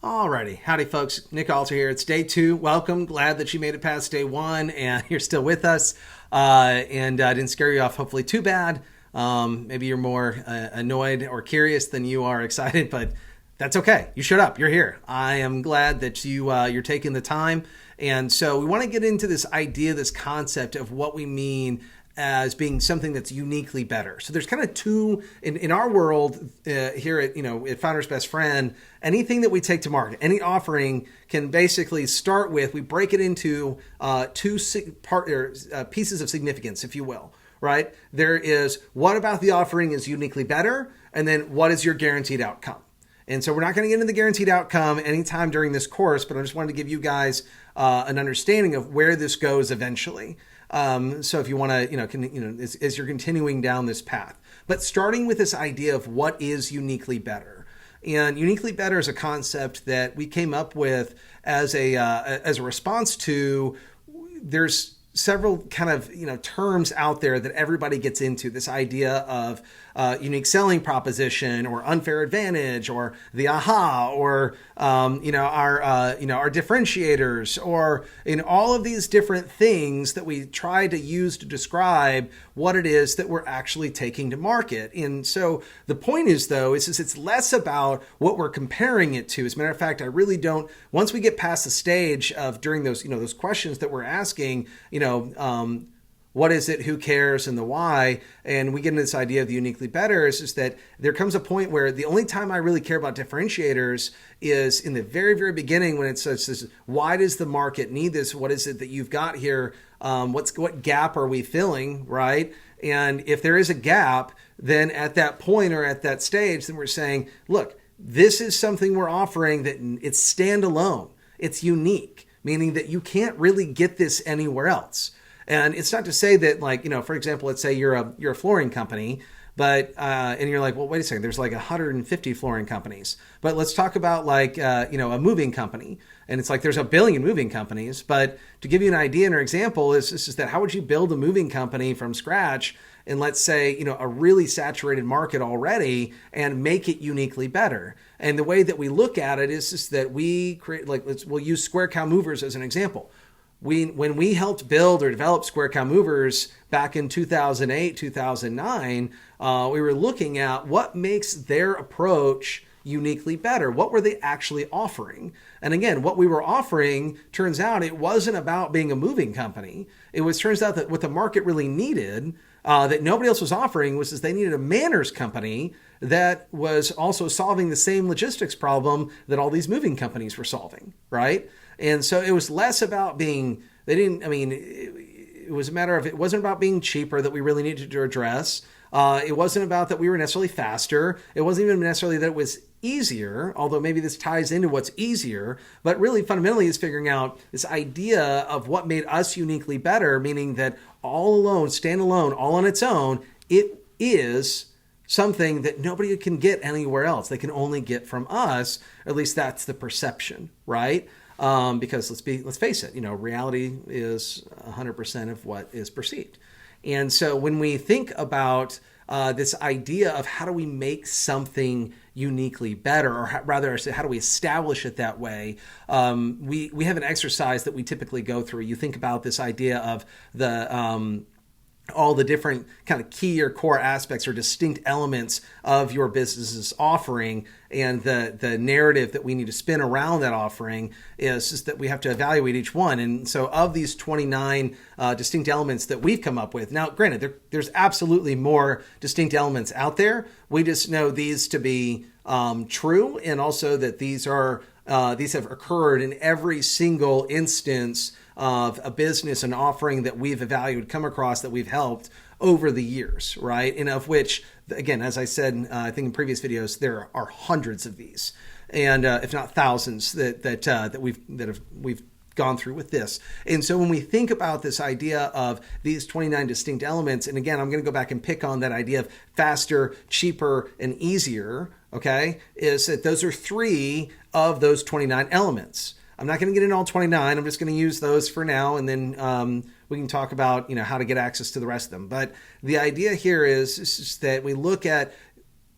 Alrighty, howdy folks, Nick Alter here. It's day 2. Welcome, glad that you made it past day 1 and you're still with us. And didn't scare you off hopefully too bad. Maybe you're more annoyed or curious than you are excited, but that's okay. You showed up, you're here. I am glad that you're taking the time. And so we want to get into this idea, this concept of what we mean as being something that's uniquely better. So there's kind of two in our world here at Founder's Best Friend. Anything that we take to market, any offering can basically start with, we break it into pieces of significance, if you will, right? There is what about the offering is uniquely better, and then what is your guaranteed outcome? And so we're not going to get into the guaranteed outcome anytime during this course, but I just wanted to give you guys an understanding of where this goes eventually. So if you want to, as you're continuing down this path, but starting with this idea of what is uniquely better. And uniquely better is a concept that we came up with as a response to, there's several kind of terms out there that everybody gets into, this idea of unique selling proposition or unfair advantage or the aha or our differentiators, or in all of these different things that we try to use to describe what it is that we're actually taking to market. And so the point is, though, is it's less about what we're comparing it to. As a matter of fact, I really don't, once we get past the stage of during those those questions that we're asking, what is it, who cares, and the why, and we get into this idea of the uniquely better, is just that there comes a point where the only time I really care about differentiators is in the very, very beginning, when it says, why does the market need this? What is it that you've got here? What gap are we filling, right? And if there is a gap, then at that point or at that stage, then we're saying, look, this is something we're offering that it's standalone. It's unique, meaning that you can't really get this anywhere else. And it's not to say that, for example, let's say you're a flooring company, but and you're like, well, wait a second, there's like 150 flooring companies. But let's talk about a moving company. And it's like there's 1 billion moving companies. But to give you an idea and an example is that how would you build a moving company from scratch in, let's say, a really saturated market already, and make it uniquely better? And the way that we look at it is just that we create, we'll use square cow movers as an example. When we helped build or develop Square Cow Movers back in 2008, 2009, we were looking at what makes their approach uniquely better. What were they actually offering? And again, what we were offering, turns out it wasn't about being a moving company. Turns out that what the market really needed, that nobody else was offering, was they needed a manners company that was also solving the same logistics problem that all these moving companies were solving, right? And so it was less about being, it was a matter of, it wasn't about being cheaper that we really needed to address. It wasn't about that we were necessarily faster. It wasn't even necessarily that it was easier, although maybe this ties into what's easier, but really fundamentally is figuring out this idea of what made us uniquely better, meaning that all alone, standalone, all on its own, it is something that nobody can get anywhere else. They can only get from us. At least that's the perception, right? Because let's face it, reality is 100% of what is perceived. And so when we think about this idea of how do we make something uniquely better, or rather, how do we establish it that way, we have an exercise that we typically go through. You think about this idea of all the different kind of key or core aspects or distinct elements of your business's offering, and the narrative that we need to spin around that offering is just that we have to evaluate each one. And so of these 29 distinct elements that we've come up with, now granted, there's absolutely more distinct elements out there. We just know these to be true, and also that these have occurred in every single instance of a business and offering that we've evaluated, come across, that we've helped over the years, right? And of which, again, as I said, I think in previous videos, there are hundreds of these, and if not thousands that we've gone through with this. And so when we think about this idea of these 29 distinct elements, and again, I'm going to go back and pick on that idea of faster, cheaper, and easier, okay, is that those are 3 of those 29 elements. I'm not going to get into all 29. I'm just going to use those for now, and then we can talk about how to get access to the rest of them. But the idea here is that we look at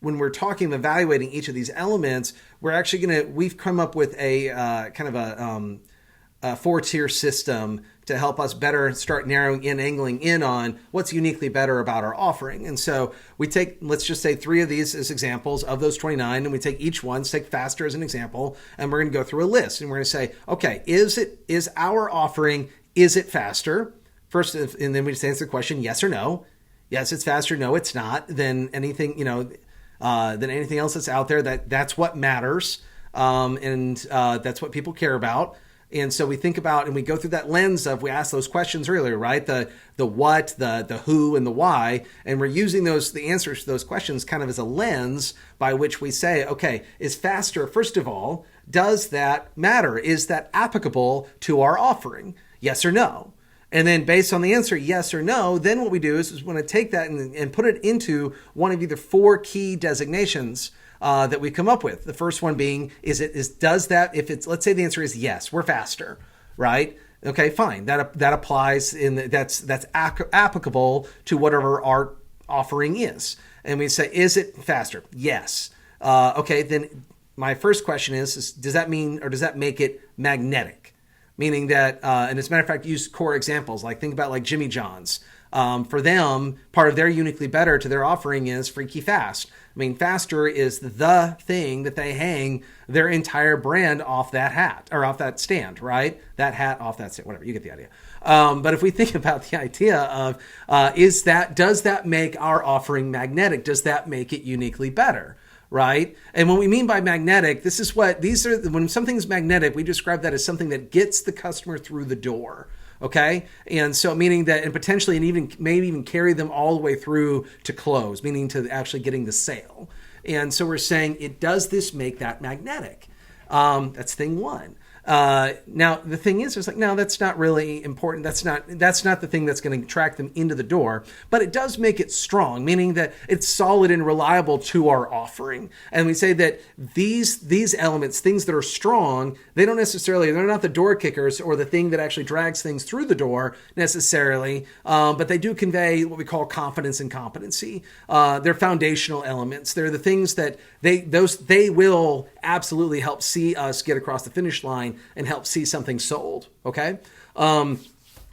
when we're talking evaluating each of these elements, we've come up with a kind of a 4-tier system to help us better start angling in on what's uniquely better about our offering. And so we take, let's just say 3 of these as examples of those 29, and we take each one, let's take faster as an example, and we're going to go through a list, and we're going to say, okay, is our offering, is it faster? First, and then we just answer the question, yes or no. Yes, it's faster. No, it's not. Then anything, than anything else that's out there, that's what matters. And that's what people care about. And so we think about, and we go through that lens of, we asked those questions earlier, right? The what, the who, and the why. And we're using the answers to those questions kind of as a lens by which we say, okay, is faster, first of all, does that matter? Is that applicable to our offering? Yes or no? And then based on the answer, yes or no, then what we do is we want to take that and put it into one of either 4 key designations that we come up with. The first one being, let's say the answer is yes, we're faster, right? Okay, fine. That applies that's applicable to whatever our offering is. And we say, is it faster? Yes. Okay, then my first question is does that mean, or does that make it magnetic? Meaning that, and as a matter of fact, use core examples, like think about like Jimmy John's. For them, part of their uniquely better to their offering is freaky fast. I mean, faster is the thing that they hang their entire brand off that hat, or off that stand, right? That hat off that stand, whatever, you get the idea. But if we think about the idea of, does that make our offering magnetic? Does that make it uniquely better? Right? And what we mean by magnetic, when something's magnetic, we describe that as something that gets the customer through the door. Okay? And so meaning that, and potentially, and maybe even carry them all the way through to close, meaning to actually getting the sale. And so we're saying, does this make that magnetic? That's thing one. Now the thing is, it's like, no, that's not really important. That's not the thing that's going to attract them into the door, but it does make it strong, meaning that it's solid and reliable to our offering. And we say that these elements, things that are strong, they're not the door kickers or the thing that actually drags things through the door necessarily, but they do convey what we call confidence and competency. They're foundational elements. They're the things that they will absolutely help see us get across the finish line and help see something sold, okay? And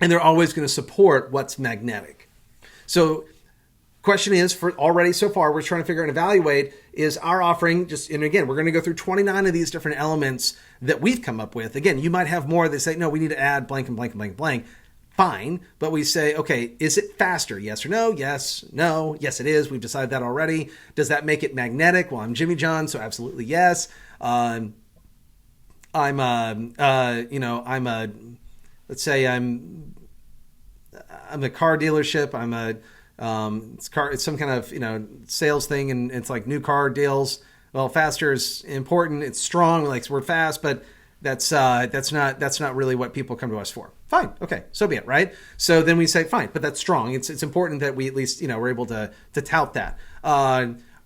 they're always going to support what's magnetic. So question is, for already so far, we're trying to figure out and evaluate, is our offering and again, we're going to go through 29 of these different elements that we've come up with. Again, you might have more that say, no, we need to add blank and blank and blank and blank. Fine, but we say, okay, is it faster? Yes or no? Yes, no. Yes, it is. We've decided that already. Does that make it magnetic? Well, I'm Jimmy John, so absolutely yes. Let's say I'm a car dealership. It's some kind of, sales thing, and it's like new car deals. Well, faster is important. It's strong. Like, we're fast, but that's not really what people come to us for. Fine. Okay. So be it. Right. So then we say, fine, but that's strong. It's important that we at least, we're able to tout that,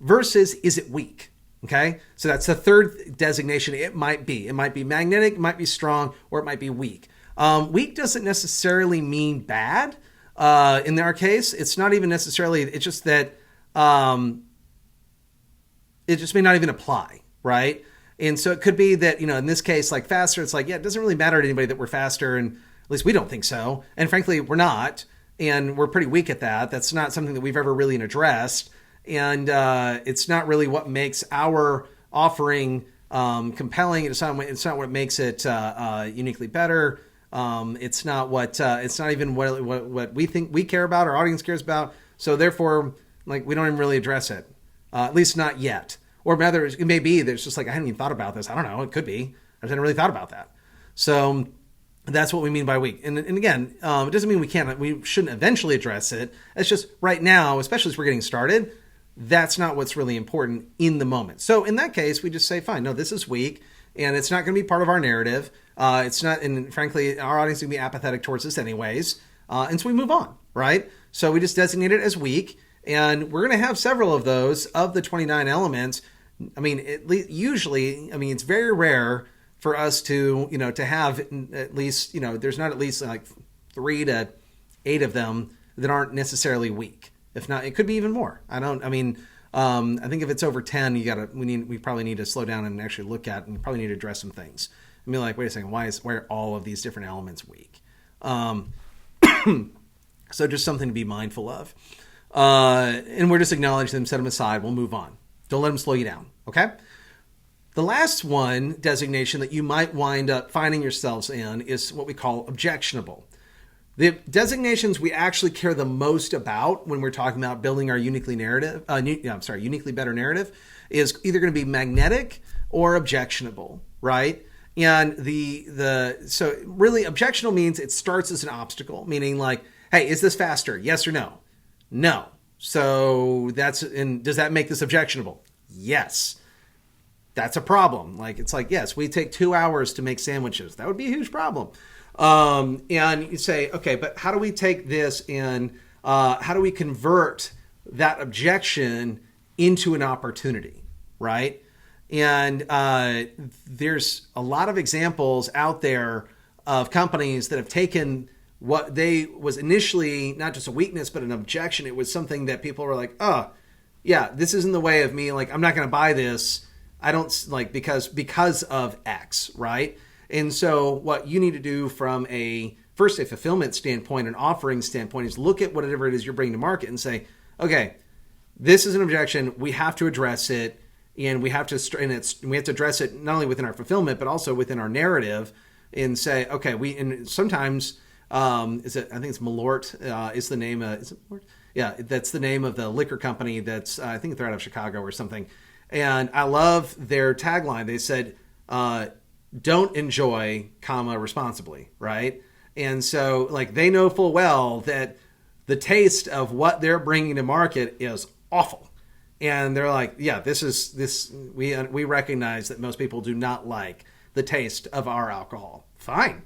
versus, is it weak? Okay. So that's the third designation. It might be magnetic, it might be strong, or it might be weak. Weak doesn't necessarily mean bad. In our case, it's not even necessarily, it's just that, it just may not even apply. Right. And so it could be that, in this case, like faster, it's like, yeah, it doesn't really matter to anybody that we're faster. And at least we don't think so. And frankly, we're not. And we're pretty weak at that. That's not something that we've ever really addressed. And it's not really what makes our offering compelling. It's not what makes it uniquely better. It's not even what we think we care about, our audience cares about. So therefore, like, we don't even really address it, at least not yet. Or rather, it may be there's just like, I hadn't even thought about this. I don't know. It could be. I just hadn't really thought about that. So that's what we mean by weak. And again, it doesn't mean we shouldn't eventually address it. It's just right now, especially as we're getting started, that's not what's really important in the moment. So in that case, we just say, fine, no, this is weak, and it's not going to be part of our narrative. It's not, and frankly, our audience is going to be apathetic towards this anyways. And so we move on, right? So we just designate it as weak, and we're going to have several of those of the 29 elements. I mean, it's very rare for us to have at least, there's not at least like 3 to 8 of them that aren't necessarily weak. If not, it could be even more. I think if it's over 10, we probably need to slow down and actually look at, and probably need to address some things. I mean, like, wait a second, why are all of these different elements weak? So just something to be mindful of. And we're just acknowledging them, set them aside. We'll move on. Don't let them slow you down. Okay. The last one designation that you might wind up finding yourselves in is what we call objectionable. The designations we actually care the most about when we're talking about building our uniquely better narrative is either going to be magnetic or objectionable, right? And so really objectionable means it starts as an obstacle, meaning like, hey, is this faster? Yes or no? No. So does that make this objectionable? Yes. That's a problem. Like, it's like, yes, we take 2 hours to make sandwiches. That would be a huge problem. And you say, okay, but how do we take this and how do we convert that objection into an opportunity, right? And there's a lot of examples out there of companies that have taken what was initially not just a weakness, but an objection. It was something that people were like, oh, yeah, this isn't the way of me. Like, I'm not going to buy this. I don't like because of X, right? And so what you need to do from a fulfillment standpoint, an offering standpoint, is look at whatever it is you're bringing to market and say, okay, this is an objection. We have to address it. And we have to address it not only within our fulfillment, but also within our narrative, and say, okay, and sometimes, I think it's Malort, is the name, is it Malort? Yeah, that's the name of the liquor company I think they're out of Chicago or something. And I love their tagline. They said, don't enjoy, responsibly, right? And so, like, they know full well that the taste of what they're bringing to market is awful. And they're like, yeah, we recognize that most people do not like the taste of our alcohol. Fine.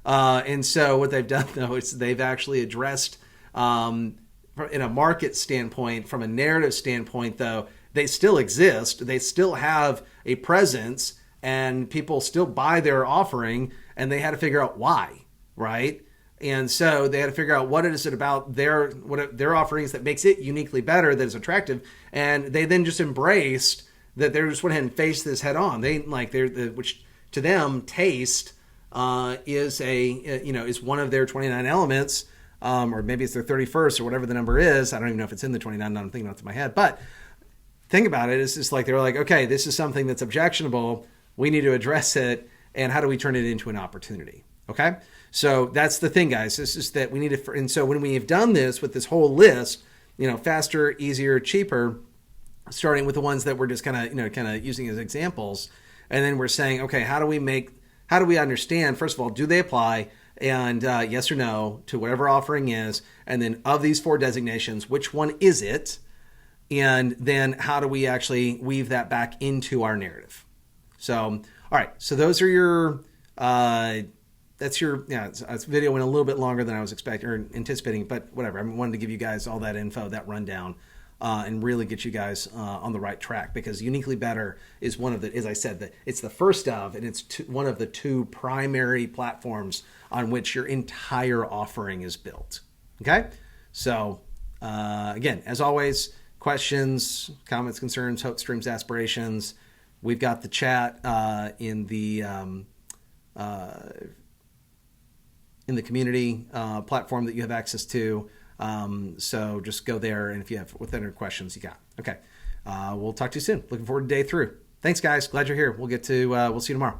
And so what they've done, though, is they've actually addressed, in a market standpoint, from a narrative standpoint, though, they still exist. They still have a presence, and people still buy their offering, and they had to figure out why, right? And so they had to figure out what it is about their offerings that makes it uniquely better, that is attractive. And they then just embraced that. They just went ahead and faced this head on. Which to them, taste is one of their 29 elements, or maybe it's their 31st or whatever the number is. I don't even know if it's in the 29. I'm thinking off the top of my head, but think about it. It's just like they were like, okay, this is something that's objectionable. We need to address it, and how do we turn it into an opportunity? Okay. So that's the thing, guys. This is that we need to, and so when we have done this with this whole list, faster, easier, cheaper, starting with the ones that we're just kind of using as examples, and then we're saying, okay, how do we understand? First of all, do they apply? And yes or no to whatever offering is, and then of these 4 designations, which one is it? And then how do we actually weave that back into our narrative? So, all right. So those are your. This video went a little bit longer than I was expecting or anticipating, but whatever. I wanted to give you guys all that info, that rundown, and really get you guys on the right track, because Uniquely Better is one of the, as I said, it's the first of, and it's one of the 2 primary platforms on which your entire offering is built. Okay? So, again, as always, questions, comments, concerns, hopes, dreams, aspirations. We've got the chat in the community platform that you have access to. So just go there, and if you have whatever questions you got. Okay. We'll talk to you soon. Looking forward to day 3. Thanks, guys. Glad you're here. We'll see you tomorrow.